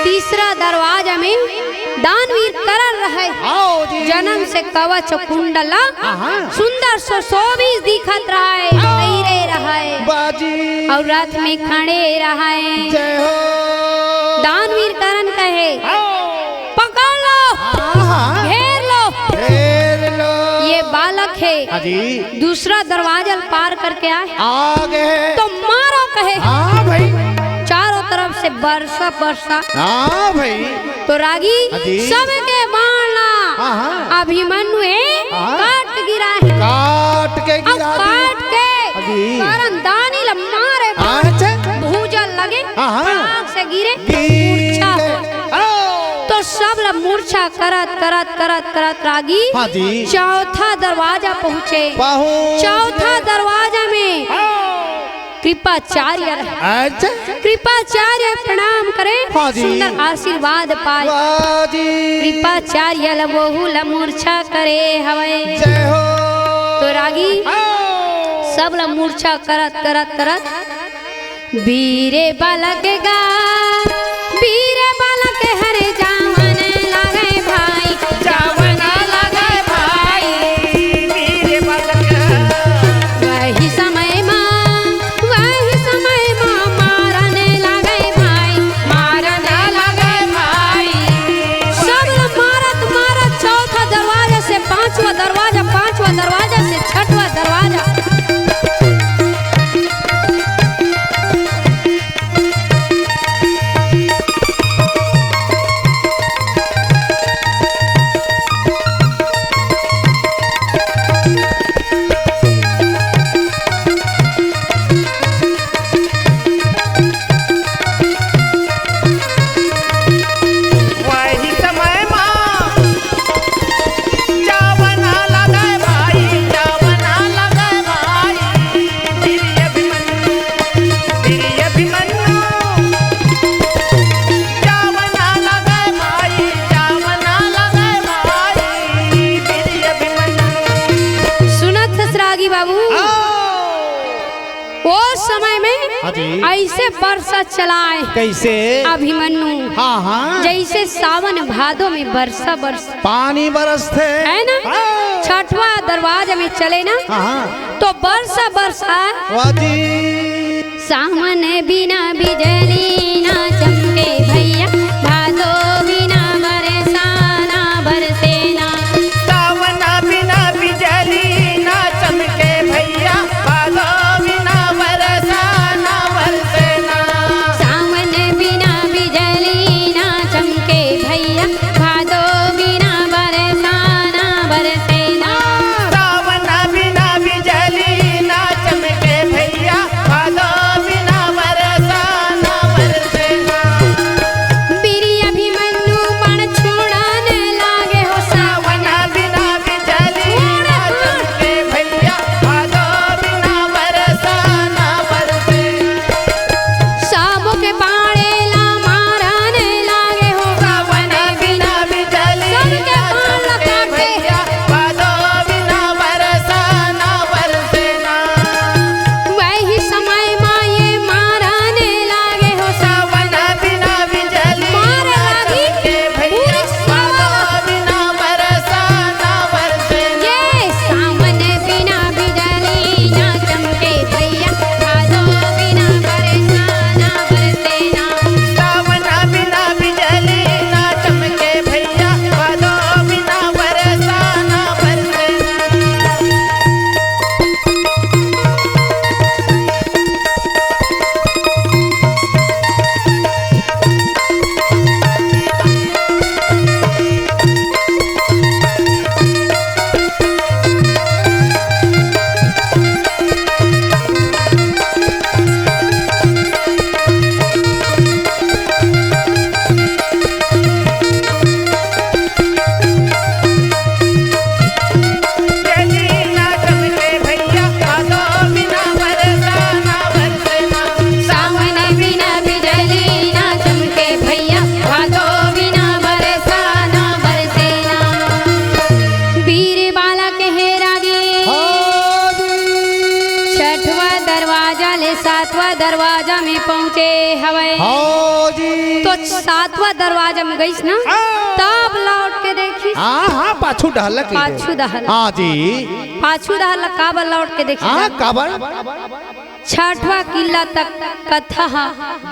तीसरा दरवाजा में दानवीर करल रहे। जन्म से कवच कुंडला सुंदर सुशोभित दिखत रहे, रहे और रथ में खड़े रहे। दानवीर करण कहे पकड़ लो, घेर लो, ये बालक है। दूसरा दरवाजा पार करके आए तो मारो कहे। चारों तरफ से बरसा तो रागी सबके मारना। अभिमन्यु काट के कारण दानी मारे भूजल लगे, आग से गिरे, मूर्छा तो सब मूर्छा करत रागी चौथा दरवाजा पहुँचे। चौथा दरवाजा में कृपाचार्य प्रणाम करे, सुंदर आशीर्वाद पाए। कृपाचार्य बहुल मूर्छा करे हवे। तो रागी सब मूर्छा करत वीरे बालक हरे जावन लगे भाई, जावन लगे भाई। वीरे बालक वही समय मारने लगे भाई। सब मारत चौथा दरवाजा से पांचवा दरवाजा से छठवा दरवाजा। ऐसे वर्षा चलाए कैसे अभिमन्यु, जैसे सावन भादों में वर्षा पानी बरसते है ना। छठवा दरवाजा में चले ना तो वर्षा सावन बिना बिजली ना चमके भैया, भादो बिना बरसा ना बरसे ना। सावन बिना बिजली ना चमके भैया, भादो बिना बरसा ना बरसे ना। सावन बिना बिजली ना चमके भैया, भादो बिना बरसा ना बरसे ना। सावन बिना बिजली ना चमके भैया, भादो बिना बरसा ना बरसे ना। सातवां दरवाजा में पहुँचे हवे। हाँ जी। तो सातवां दरवाजा में गईस ना, तब लौट के देखी। हाँ पाछू डहल पाछू दहल। हाँ जी। पाछू दहल काबर लौट के देखी। हाँ काबर छठवा किला तक कथा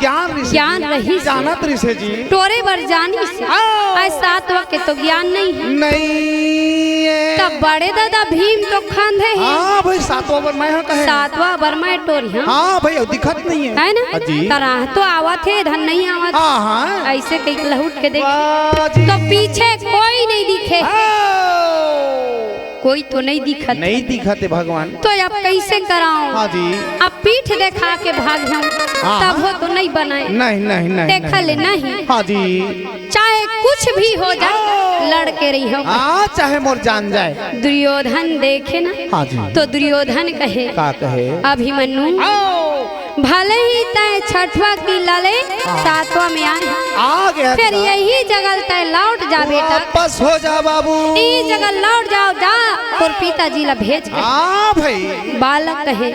ज्ञान रही जानत रिसे जी। टोरे बर जानी से सातवा के तो ज्ञान नहीं है। नहीं तब बड़े दादा भीम तो खंधे है। हाँ भाई सातवा बर मैं कहे। सातवा बर मैं टोरी। हाँ भाई दिखत नहीं है ना तरह तो आवा थे धन नहीं आवा थे। हाँ ऐसे कहीं लहुट के देख तो पीछे कोई नहीं दिखे। कोई तो नहीं दिखत। नहीं दिखते भगवान। तो अब कैसे कराऊं। हाँ जी। अब पीठ देखा के भाग जाऊं तब हो तो नहीं बनाए। नहीं नहीं नहीं देखा ले नहीं। हाँ जी। चाहे कुछ भी हो जाए लड़के रही हो। चाहे मोर जान जाए। दुर्योधन देखे ना। हाँ जी। तो दुर्योधन कहे का कहे अभिमन्यु भले ही तय छठवा किला ले सातवा में आ गया। फिर यही जगह तय लौट जा बेटा। वापस हो जा बाबू। ई जगह लौट जाओ जा और पिताजी ला भेज भाई। बालक कहे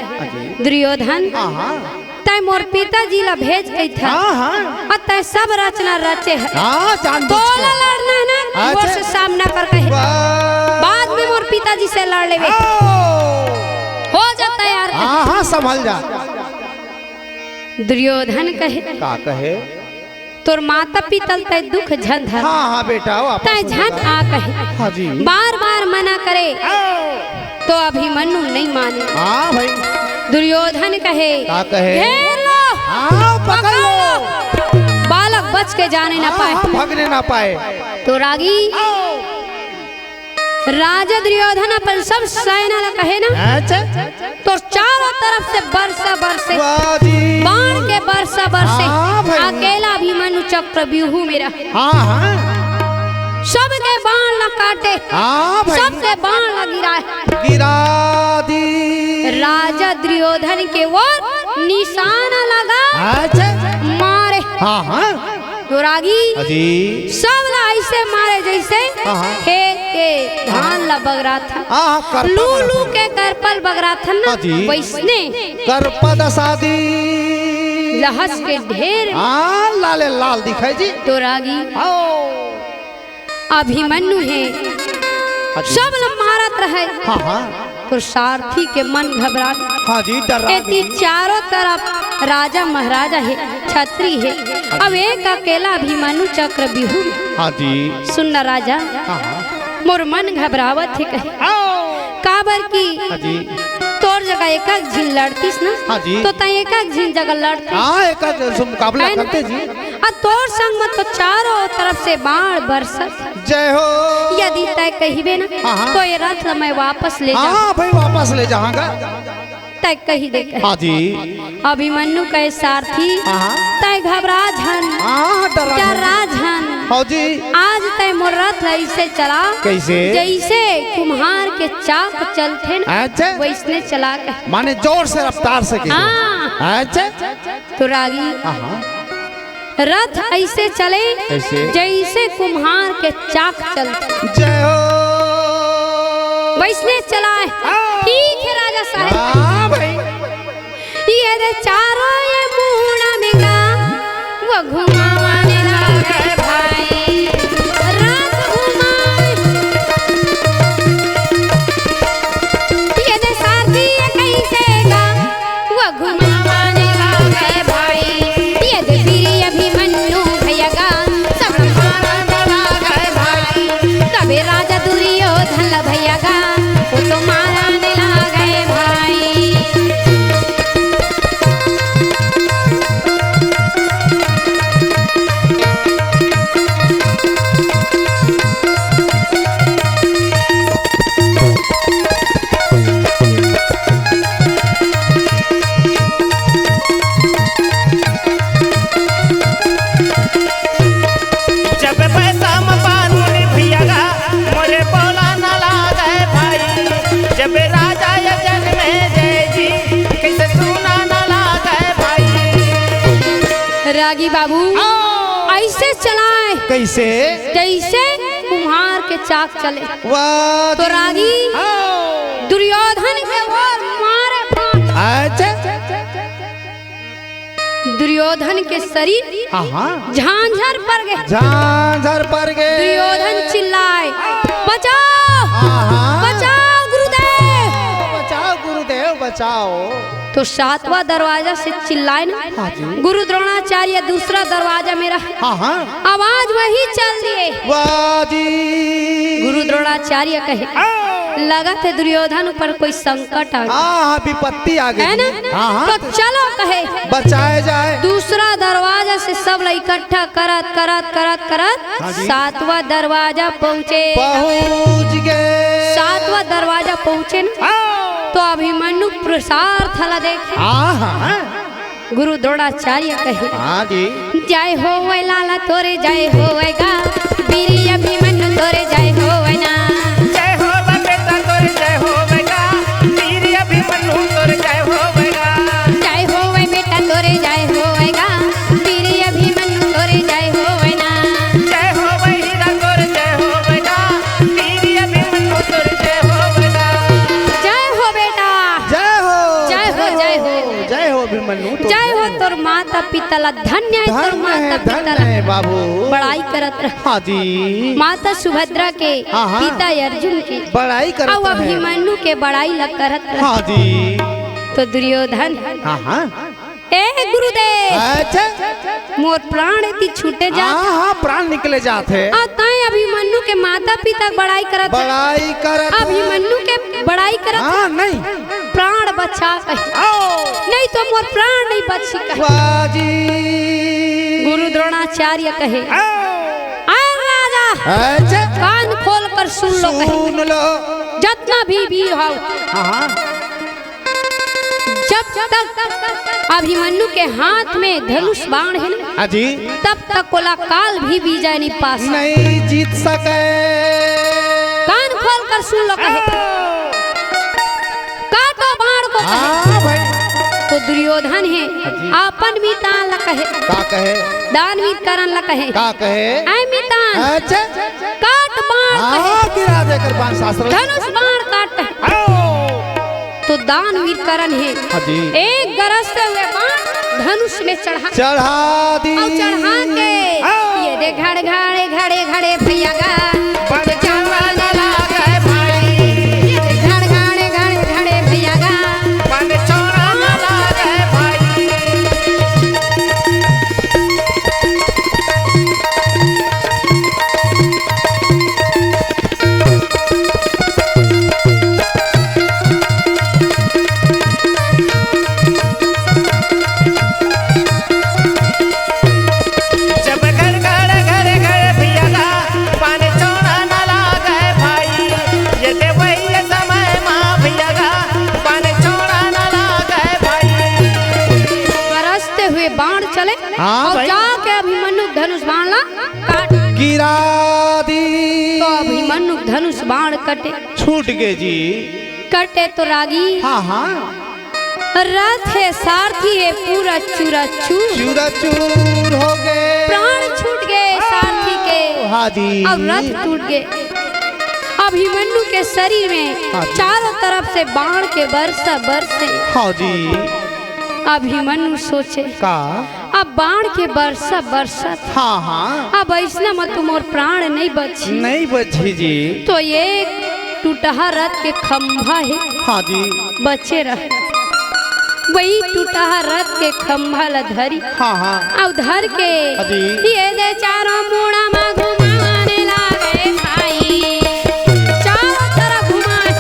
दुर्योधन तय मोर पिताजी ला भेज गई था। तय सब रचना रचे है। बोला लड़ना है ना वो से सामना कर कहे बाद में मोर पिताजी से लड़ ले हो जाता यार। हाँ संभल जा। दुर्योधन कहे का कहे तोर माता पिता तय दुख झन धर। हाँ बेटा तय झन आ कहे। हाँ जी। बार बार मना करे तो अभिमन्यु नहीं माने। हाँ भाई। दुर्योधन कहे का कहे घेर लो पकड़ लो। बालक बच के जाने ना पाए भागने ना पाए। तो रागी राजा दुर्योधन अपन सब सेना ला कहे ना तो चारों तरफ से बरसा बरसे बाण के बरसा बरसे अकेला अभिमन्यु चक्र व्यूह मेरा। सबके बाण ला काटे सबके बाण ला गिरा दी। राजा दुर्योधन के वो निशाना लगा मारे। तो रागी सब ला ऐसे मारे जैसे खेत के धान ला बगरा था। लूलू के करपल बगरा था ना वैसने करपद शादी लहस के ढेर लाले लाल दिखाई जी। तो रागी अभिमन्यु है सब ला मारत रहे। तो सारथी के मन घबरा। हाँ जी चारों तरफ राजा महाराजा है छत्री है। अब एक अकेला अभिमन्यु चक्र व्यूह। हाँ जी। सुनना राजा मोर मन घबरावत है कहे काबर की तोर जगह एक झिन लड़तीस ना। हाँ जी। तो तय एक झिन जगह लड़ती मुकाबला करते जी। तोर संग में तो चारों तरफ से बाण बरसत। जय हो। यदि तय कहिबे ना तो ये रथ मैं वापस ले जाऊं। भाई वापस ले जाऊंगा तय कही दे। हाँ जी। अभिमन्यु के सारथी तय घबरा झन डरा झन। हाँ जी। आज तय मोर रथ ऐसे चला कैसे जैसे कुम्हार के चाक चलते ना वैसने चला के माने जोर से रफ्तार से। तो रागी रथ ऐसे चले जैसे कुम्हार के चाक चलते। जय हो। वैसने चलाए। ठीक है राजा साहब। ये दे चारों ये मुहना में गा वो घुमावाने लगे भाई रात घुमाए। ये दे सारथी ये कैसे गा वो घुमावाने लगे भाई। ये दे वीर अभिमन्यु भैया गा सब घुमावाने लगे भाई। तबे राजा दुर्योधन भैया गा वो तो माराने लगे भाई। रागी बाबू ऐसे चलाए कैसे जैसे कुम्हार के चाक चले। तो रागी दुर्योधन के ओर मारे। दुर्योधन के शरीर झांझर पड़ गए, झांझर पड़ गए। दुर्योधन चिल्लाए, बचाओ बचाओ गुरुदेव, बचाओ गुरुदेव बचाओ। तो सातवां दरवाजा से चिल्लाए ना, गुरु द्रोणाचार्य दूसरा दरवाजा मेरा, आवाज वही चल दिए। गुरु द्रोणाचार्य कहे, लगा थे दुर्योधन पर कोई संकट आ गया, विपत्ति आ गई है ना, तो चलो कहे बचाए जाए। दूसरा दरवाजा से सब इकट्ठा करत करत करत करत सातवां दरवाजा पहुँचे। पहुँच गए। सातवां दरवाजा पहुँचे ना, तो अभिमन्यु प्रसार थला देखे। गुरु द्रोणाचार्य कहे, जय हो वै लाला तोरे जय हो वै गा, वीर अभिमन्यु तोरे जय हो वै ना, जय हो बेटा तोरे जय हो वै गा, वीर अभिमन्यु तोरे जय हो वै गा, जय हो वै बेटा तोरे जय हो वै गा, वीर अभिमन्यु तोरे जय हो वै ना, जय हो वै हीरा तोरे जय हो वै गा, वीर अभिमन्यु तोरे जय हो वै गा। जय हो बेटा, जय हो जय हो जय हो जय हो अभिमन्यु, जय हो तोर माता पिता ला, धन्य है तोर माता पिता ला, बाबू बड़ाई करत रहे। माता सुभद्रा के, पिता अर्जुन की बड़ाई करत रहे, अभिमन्यु के बड़ाई ला करत रहे। तो दुर्योधन, ए गुरुदेव, मोर प्राण इति छूटे जा, प्राण निकले जाते। अभिमन्यु के माता पिता बड़ाई करत, अभिमन्यु के बड़ाई करत, नहीं प्राण बचा नहीं तो मोर प्राण नहीं बची कहे। गुरु द्रोणाचार्य कहे, राजा कान खोल कर सुन लो, सुन लो, जितना भी हो, जब तक अभिमन्यु के हाथ में धनुष बाण है ना, तब तक कोला काल भी विजय नहीं पा सकता, नहीं जीत सके। कान खोल कर सुन लो कहे, काटो बाण को कहे। तो दुर्योधन है आपन मितान ला कहे, का कहे, दान मीत करन ला कहे, का कहे, ऐ मितान काट बाण कहे, गिरा देकर बाण शास्त्र, धनुष बाण काट कहे। तो दान वीर करण है, एक गरजते हुए बाण धनुष में चढ़ा दी, और चढ़ा के ये दे घड़े घड़े घड़े घड़े भैया गा, चले और जाके अभिमन्यु धनुष बाण ला काट गिरा दी। तो अभिमन्यु धनुष बाण कटे, छूट गए जी, कटे तो रागी रथ है, सारथी है, पूरा चूरा चूर हो गए, प्राण छूट गए सारथी के, और रथ टूट गए। अभिमन्यु के शरीर में चारों तरफ से बाण के बरसा बरसे। अभिमन्यु सोचे का अब बाण के बरसा बरसा, अब ऐसा मत मोर प्राण नहीं बची जी। तो ये टूटा रथ के खंभा है, बचे रहे, वही टूटा रथ के खंभा ला धरी, अब धर के ये दे चारों मुड़ा में घुमाने लागे भाई, चारों तरफ घुमाए,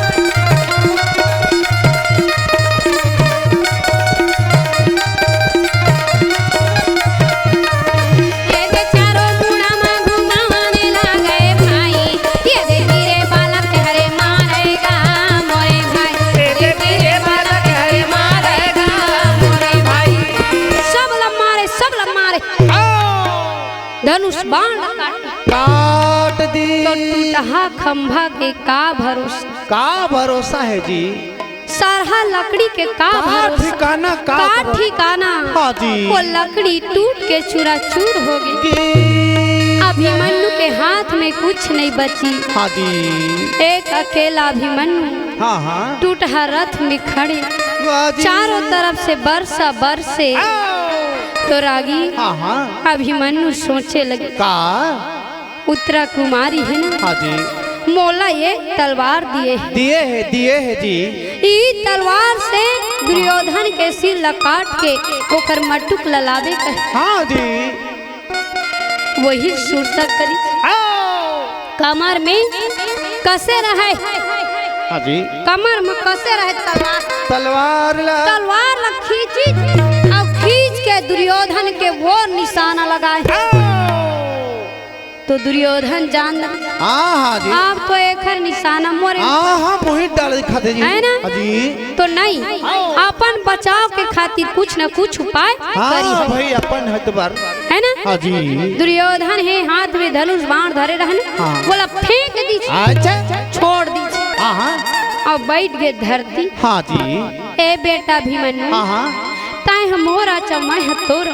ये दे चारों मुड़ा में घुमाने लागे भाई, ये दे गिरे बालक हरे मारेगा मोरे भाई, ये गिरे बालक हरे मारेगा मोरे भाई, सब लब मारे धनुष बाण काट दी। तो टूटा खंभा के का भरोसा है जी, सरहा लकड़ी के का ठिकाना, ठिकाना, वो लकड़ी टूट के चूरा चूर हो गई। अभिमन्यु के हाथ में कुछ नहीं बची, एक अकेला अभिमन्यु टूटा रथ में खड़े, चारों तरफ से बरसा बरसे, तो रागी हाँ हाँ अभिमन्यु सोचे लगे का उत्तरा कुमारी है ना, हाँ जी मोला ये तलवार दिए है, दिए है जी। ई तलवार से दुर्योधन के सिर लकाट के ओकर मटुक ललावे कहे। हाँ जी वही सुरता करी कमर में कसे रहे, हाँ जी कमर में कसे रहे तलवार ला तलवार ला खींची और खींच के दुर्योधन के वो निशाना लगाए। तो दुर्योधन जान हाँ हाँ जी आप तो एक निशाना मोरे हाँ हाँ मोहित डाल खाते जी है ना? हाँ जी तो नहीं अपन बचाव के खातिर कुछ न कुछ उपाय करी हाँ है, भाई अपन है तो बार है ना? हाँ जी दुर्योधन है हाथ में धनुष बाण धरे रहने, हाँ। बोला फेंक दीजिए, अच्छा छोड़ दीजिए हाँ हाँ और बैठ गए धरती। हाँ जी ए बेटा अभिमन्यु हाँ हाँ ताई हमोरा चमाय तोर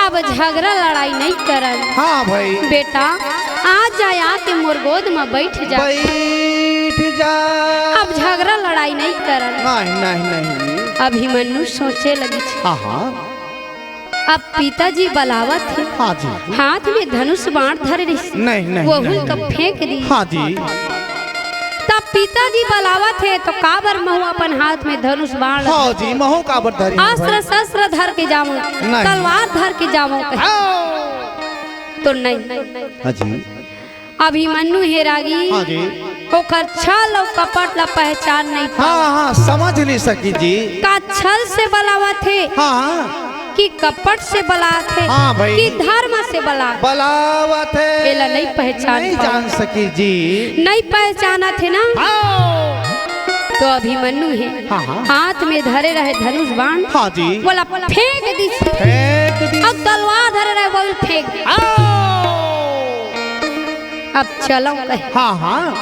अब झगड़ा लड़ाई नहीं करल। हाँ भाई बेटा आज जाए आके मोर गोद में बैठ जा, बैठ जा अब झगड़ा लड़ाई नहीं करल। नहीं नहीं नहीं अभिमन्यु सोचे लगी थी, हाँ हाँ अब पिताजी बलावत थे, हाँ जी हाथ में धनुष बाण धरे रही, नहीं नहीं वो नहीं, कब फेंक दी। हाँ जी तब पिताजी बलावत है तो काबर महू अपन हाथ में धनुष बाण लगा। हाँ जी महू का बरधरी अस्त्र शस्त्र धर के जाऊं, तलवार धर के जाऊं तो नहीं। हाँ जी अभिमन्यु हेरागी हाँ जी ओकर छल और कपट ला पहचान नहीं था, हाँ हाँ समझ नहीं सकी जी का छल से बलावत है हाँ कि कपट से बलात है, हाँ भाई। कि धर्म से बलात बलावत है एला नहीं पहचान नहीं पाया। जान सकी जी नहीं पहचाना थे ना। हाँ तो अभिमन्यु है हाँ, हाँ। हाथ में धरे रहे धनुष बाण, हाँ जी बोला फेंक दी, फेंक दी अब तलवार धरे रहे वो फेंक दी। अब चलो कहे हाँ हाँ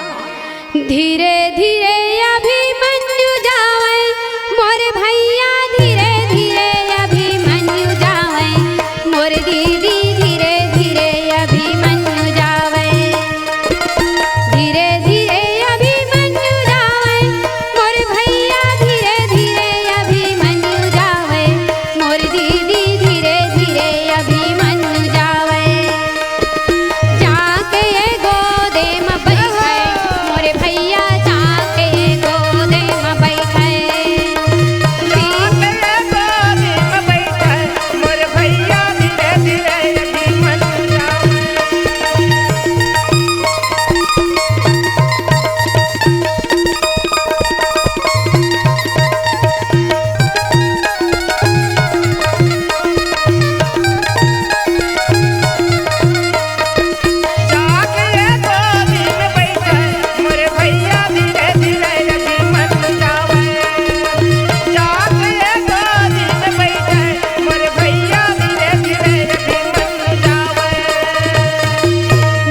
धीरे धीरे अभिमन्यु जावे मोरे भैया, धीरे धीरे अभिमन्यु जावे मोरे दीदी, धीरे धीरे अभिमन्यु जावे, धीरे धीरे अभिमन्यु जावे मोरे भैया, धीरे धीरे अभिमन्यु जावे मोरे दीदी, धीरे धीरे अभिमन्यु जावे, जाके गोदे में बैठे मोरे भैया, जाके गोदे में बैठे,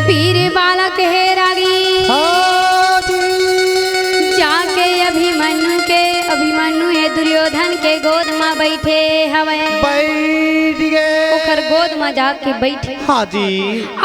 वीर बालक हे रागी हाँ जी जाके अभिमन्यु है दुर्योधन के गोद में बैठे हवे, बैठ गए ओकर गोद में जाके बैठे। हाँ जी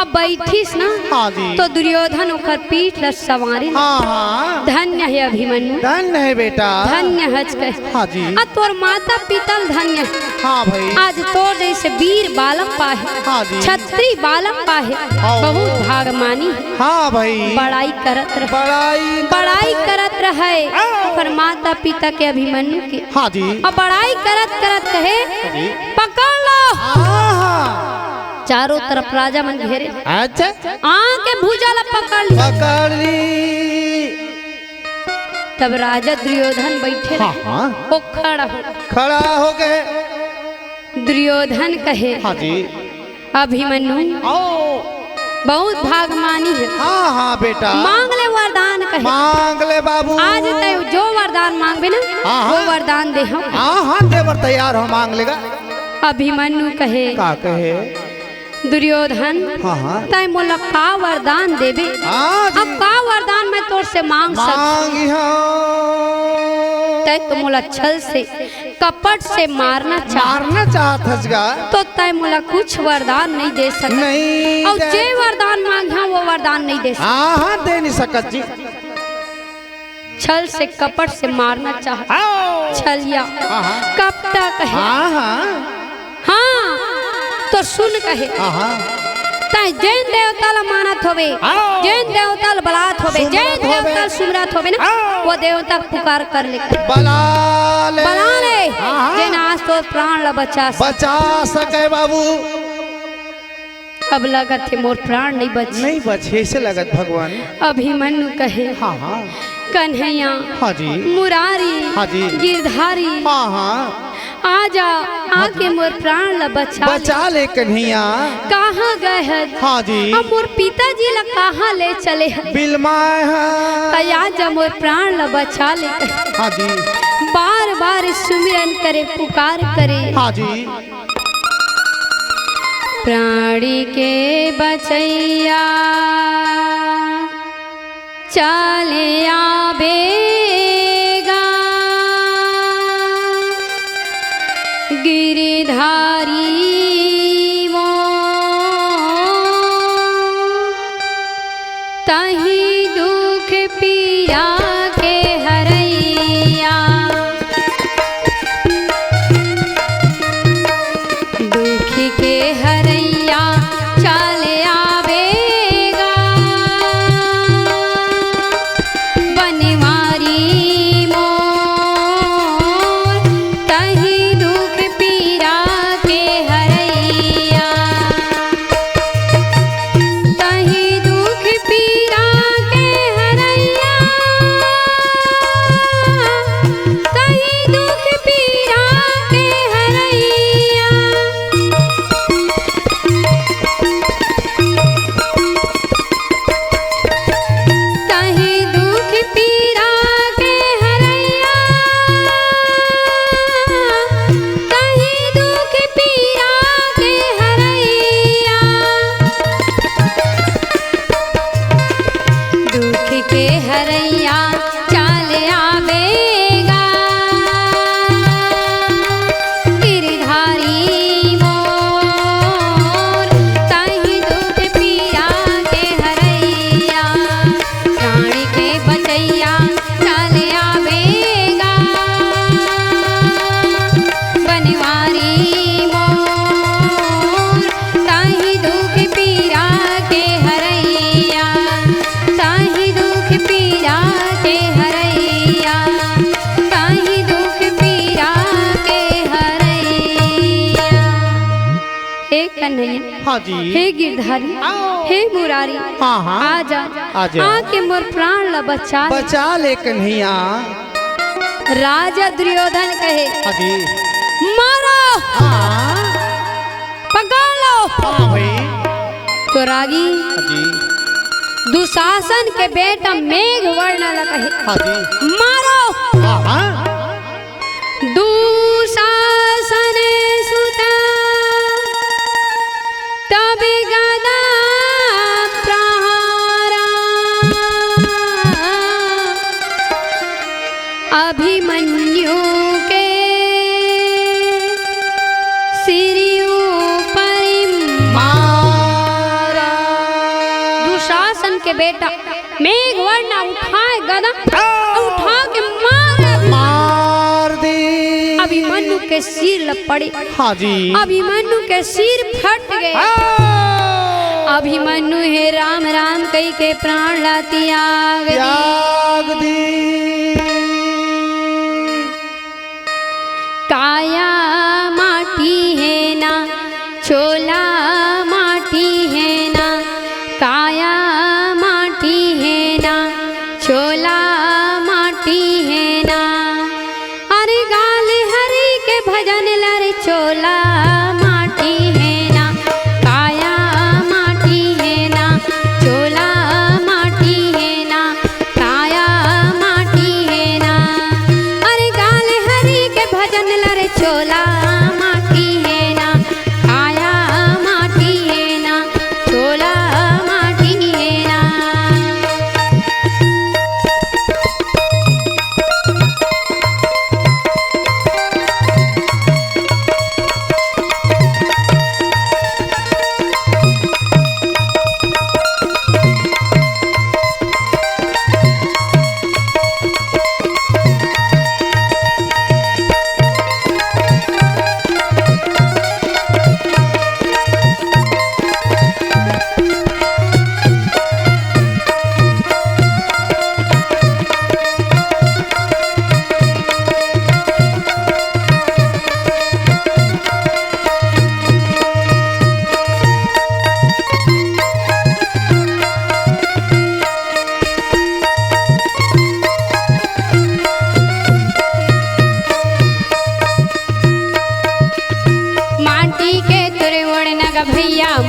अब बैठीस ना हाँ जी तो दुर्योधन ओकर पीठ ल सवारी, हाँ हाँ धन्य है अभिमन्यु, धन्य है बेटा धन्य हज कहे। हाँ जी आ तोर माता पिता धन्य है, हाँ भाई आज तोर जैसे वीर बालक पाहे, हाँ जी छत्री बालक पाहे, हाँ। बहुत भागमानी है, हाँ भाई बड़ाई करत रहे, बड़ाई करत रहे ओकर माता पिता के अभिमन्यु के, हाँ जी और बड़ाई करत करत कहे जी। पकड़ लो। हाँ चारों तरफ राजा मन घेरे, अच्छा आके भुजा पकड़ ली। पकड़ ली तब राजा दुर्योधन बैठे हाँ रहे, हाँ वो खड़ा हो, खड़ा हो गए दुर्योधन कहे हाँ जी अभिमन्यु आओ बहुत भागमानी है, हाँ हाँ बेटा मांग ले वरदान कहे, मांग ले बाबू आज तय जो वरदान मांगबे ना हाँ, वो हाँ। वरदान दे हम। हाँ हाँ देवर तैयार हो मांग लेगा अभिमन्यु कहे का कहे दुर्योधन हाँ हाँ तय मोला का वरदान देबे, हाँ जी अब का वरदान मैं तोर से मांग सक, मांगी हो तय तो मोला छल से कपट से मारना चाह, मारना चाहत हसगा तो तय मोला कुछ वरदान नहीं दे सक, नहीं और दे- जे वरदान मांगा वो वरदान नहीं दे सक, हाँ हाँ दे नहीं सकत जी छल से कपट से मारना चाह, आओ छलिया हाँ हाँ कपटा कहे हाँ हाँ तो सुन कहे ताई जैन देवता ला मानत होवे, जैन देवता ला बलात होवे, जैन देवता ला सुमरत होवे ना, वो देवता पुकार कर ले बला ले जैन आज तो प्राण ला बचा सके बाबू। अब लगत है मोर प्राण नहीं बचे से लगत भगवान। अभिमन्यु कहे कन्हैया मुरारी गिरधारी आजा आके मोर प्राण ला बचा ले कन्हैया। कहाँ गए हैं अब मोर पिताजी ला कहाँ ले चले बिलमाए आजा मोर प्राण ला बचा ले। बार बार सुमिरन करे पुकार करे प्राणी के बचैया चले आबेगा गिरिधारी मो तही दुख पीरा के हरैया दुख के हरैया चले आवेगा बनवारी मोर तही दुख पीरा के हरैया तही दुख पीरा के हरैया तही दुख पीरा के हरैया तही दुख पीरा के हरैया तही दुख पीरा के हरैया दुख के हरैया चले आवेगा गिरधारी मोर तही दुख पीरा के हरैया प्राणी के बचैया चले आवेगा बनवारी मोर तही दुख पीरा के हरैया ताही दुख पीरा के हरैया ताही दुख पीरा के हरैया। हे कन्हैया हे गिरधारी हे मुरारी आजा आके मोर प्राण ला बचा ले कन्हैया। राजा दुर्योधन कहे मारो पकड़ लो तो रागी दुशासन के बेटा मेघवर्ण कहे मारो दुशासन सुता तब गदा प्रहारा अभिमन्यु के सिरियों पर मारा दुशासन के बेटा मेघवर्ण उठाए गदा उठा के मार दे अभिमन्यु के सिर लपड़े अभिमन्यु के सिर फट गए अभिमन्यु हे राम राम कही के प्राण ला त्याग दी काया माटी है ना चोला माटी है ना काया माटी है ना चोला माटी है ना अरे गाल हरि के भजन लरे चोला माटी है ना काया माटी है ना चोला माटी है ना काया माटी है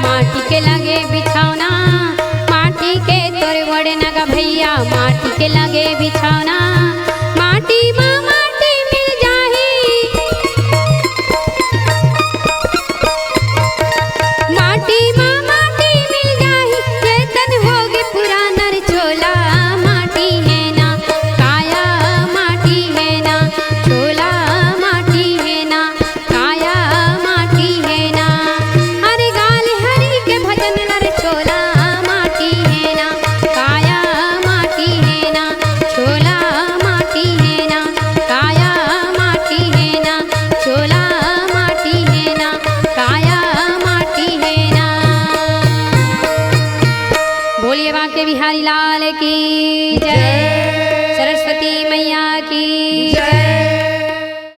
माटी के लगे बिछौना, माटी के तोरे बड़े नगा भैया माटी के लगे बिछौना, माटी माँ माटी मिल जाही, माटी माँ माटी मिल जाही, ये तन होगी पुराना रे चोला, माटी है ना काया माटी है ना, चोला माटी है ना काया माटी है ना, अरे गाल हरी के भजन रे चोला माटी है ना काया माटी है ना, चोला माटी है ना काया माटी है ना, चोला माटी है ना काया माटी है ना। बोलिए बांके बिहारी लाल की जय।